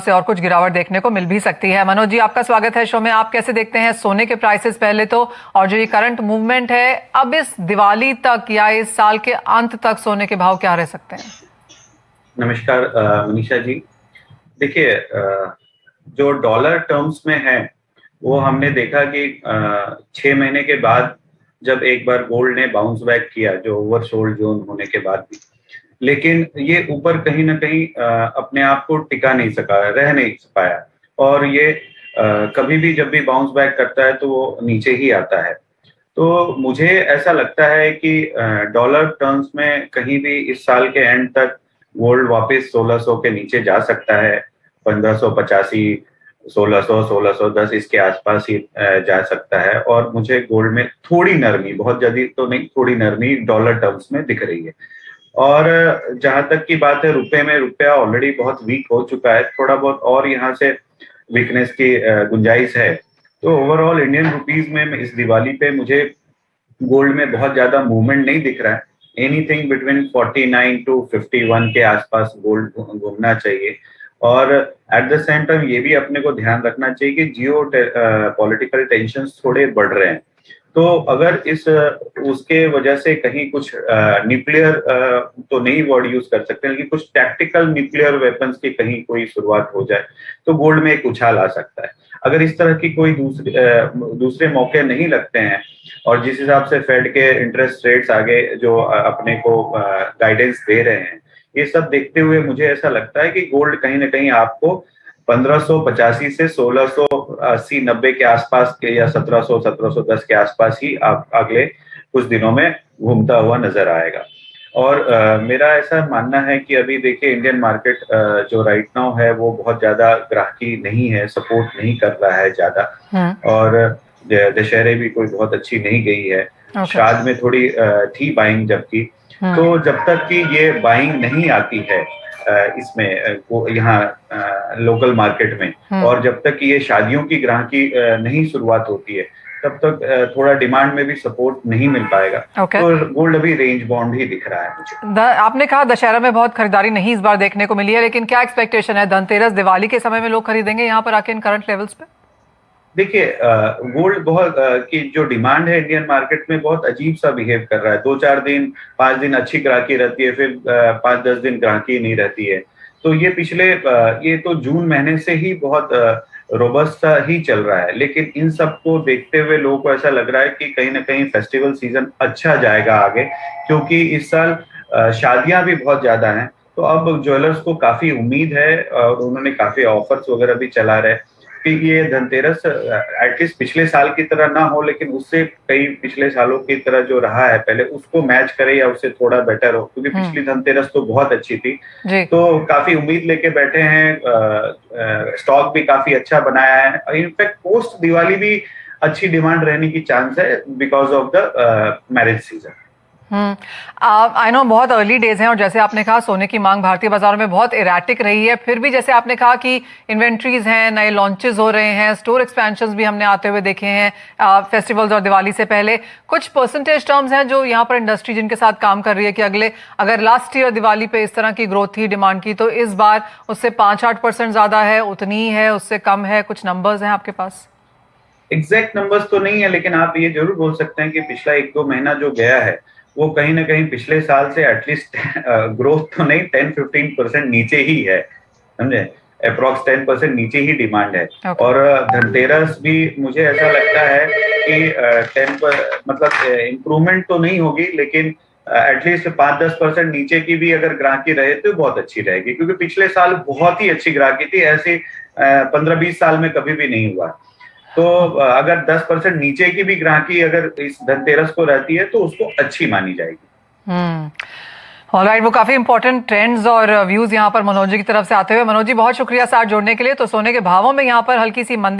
से और कुछ गिरावट देखने को मिल भी सकती है। मनोज जी, आपका स्वागत है शो में। आप कैसे देखते हैं सोने के प्राइसेस पहले तो, और जो ये करंट मूवमेंट है अब इस दिवाली तक या इस साल के अंत तक सोने के भाव क्या रह सकते हैं? नमस्कार मनीषा जी। देखिए, जो डॉलर टर्म्स में है वो हमने देखा कि 6 महीने के बाद जब एक बार गोल्ड ने बाउंस बैक किया, जो ओवरसोल्ड जोन होने के बाद भी, लेकिन ये ऊपर कहीं ना कहीं अपने आप को टिका नहीं सका, रह नहीं पाया। और ये कभी भी जब भी बाउंस बैक करता है तो वो नीचे ही आता है। तो मुझे ऐसा लगता है कि डॉलर टर्म्स में कहीं भी इस साल के एंड तक गोल्ड वापस 1600 के नीचे जा सकता है। 1585, 1600, 1610 इसके आसपास ही जा सकता है। और मुझे गोल्ड में थोड़ी नरमी, बहुत ज्यादा तो नहीं, थोड़ी नरमी डॉलर टर्म्स में दिख रही है। और जहां तक की बात है रुपए में, रुपया ऑलरेडी बहुत वीक हो चुका है, थोड़ा बहुत और यहाँ से वीकनेस की गुंजाइश है। तो ओवरऑल इंडियन रुपीज में इस दिवाली पे मुझे गोल्ड में बहुत ज्यादा मूवमेंट नहीं दिख रहा है। एनीथिंग बिटवीन 49 टू 51 के आसपास गोल्ड घूमना चाहिए। और एट द सेम टाइम ये भी अपने को ध्यान रखना चाहिए कि जियो पॉलिटिकल टेंशन थोड़े बढ़ रहे हैं। तो अगर इस उसके वजह से कहीं कुछ न्यूक्लियर तो नहीं वर्ड यूज कर सकते, लेकिन कुछ टैक्टिकल न्यूक्लियर वेपन्स की कहीं कोई शुरुआत हो जाए तो गोल्ड में एक उछाल आ सकता है। अगर इस तरह की कोई दूसरे मौके नहीं लगते हैं और जिस हिसाब से फेड के इंटरेस्ट रेट्स आगे जो अपने को गाइडेंस दे रहे हैं, ये सब देखते हुए मुझे ऐसा लगता है कि गोल्ड कहीं ना कहीं आपको 1585 से 1680-90 के आसपास के या 1700-1710 के आसपास ही आप अगले कुछ दिनों में घूमता हुआ नजर आएगा। और मेरा ऐसा मानना है कि अभी देखिए इंडियन मार्केट जो राइट नाउ है वो बहुत ज्यादा ग्राहकी नहीं है, सपोर्ट नहीं कर रहा है ज्यादा। और दशहरे भी कोई बहुत अच्छी नहीं गई है। श्राद्ध में थोड़ी थी बाइंग, जबकि तो जब तक कि ये बाइंग नहीं आती है इसमें यहाँ लोकल मार्केट में, और जब तक कि ये शादियों की ग्राहकी नहीं शुरुआत होती है, तब तक थोड़ा डिमांड में भी सपोर्ट नहीं मिल पाएगा। तो गोल्ड अभी रेंज बाउंड ही दिख रहा है मुझे। आपने कहा दशहरा में बहुत खरीदारी नहीं इस बार देखने को मिली है, लेकिन क्या एक्सपेक्टेशन है धनतेरस दिवाली के समय में लोग खरीदेंगे यहाँ पर आके इन करंट लेवल्स पे? देखिए, गोल्ड बहुत की जो डिमांड है इंडियन मार्केट में बहुत अजीब सा बिहेव कर रहा है। 2-4 दिन 5 दिन अच्छी ग्राहकी रहती है, फिर 5-10 दिन ग्राहकी नहीं रहती है। तो ये ये तो जून महीने से ही बहुत रोबस्ट सा ही चल रहा है। लेकिन इन सब को देखते हुए लोगों को ऐसा लग रहा है कि कहीं ना कहीं फेस्टिवल सीजन अच्छा जाएगा आगे, क्योंकि इस साल शादियां भी बहुत ज्यादा हैं। तो अब ज्वेलर्स को काफी उम्मीद है और उन्होंने काफी ऑफर्स वगैरह भी चला रहे कि ये धनतेरस एटलीस्ट पिछले साल की तरह ना हो, लेकिन उससे कई पिछले सालों की तरह जो रहा है पहले उसको मैच करे या उससे थोड़ा बेटर हो, क्योंकि पिछली धनतेरस तो बहुत अच्छी थी। तो काफी उम्मीद लेके बैठे हैं। स्टॉक भी काफी अच्छा बनाया है। इनफैक्ट पोस्ट दिवाली भी अच्छी डिमांड रहने की चांस है because of the marriage season. I know बहुत अर्ली डेज हैं, और जैसे आपने कहा सोने की मांग भारतीय बाजारों में बहुत इरेटिक रही है। फिर भी जैसे आपने कहा कि इन्वेंट्रीज हैं, नए लॉन्चेस हो रहे हैं, स्टोर एक्सपेंशंस भी हमने आते हुए देखे हैं फेस्टिवल्स और दिवाली से पहले। कुछ परसेंटेज टर्म्स हैं जो यहाँ पर इंडस्ट्री जिनके साथ काम कर रही है कि अगर लास्ट ईयर दिवाली पे इस तरह की ग्रोथ थी डिमांड की, तो इस बार उससे 5-8% ज्यादा है, उतनी ही है, उससे कम है? कुछ नंबर्स हैं आपके पास? एग्जैक्ट नंबर्स तो नहीं है, लेकिन आप ये जरूर बोल सकते हैं कि पिछला 1-2 महीना जो गया है वो कहीं ना कहीं पिछले साल से एटलीस्ट ग्रोथ तो नहीं, 10-15% नीचे ही है, समझे? अप्रोक्स 10% नीचे ही डिमांड है। और धनतेरस भी मुझे ऐसा लगता है कि 10 मतलब इम्प्रूवमेंट तो नहीं होगी, लेकिन एटलीस्ट 5-10% नीचे की भी अगर ग्राहकी रहे तो बहुत अच्छी रहेगी, क्योंकि पिछले साल बहुत ही अच्छी ग्राहकी थी। ऐसे 15-20 साल में कभी भी नहीं हुआ। तो अगर 10% नीचे की भी ग्राहकी अगर इस धनतेरस को रहती है तो उसको अच्छी मानी जाएगी। ऑलराइट, वो काफी इंपॉर्टेंट ट्रेंड्स और व्यूज यहाँ पर मनोज जी की तरफ से आते हुए। मनोज जी बहुत शुक्रिया साथ जोड़ने के लिए। तो सोने के भावों में यहाँ पर हल्की सी मंदी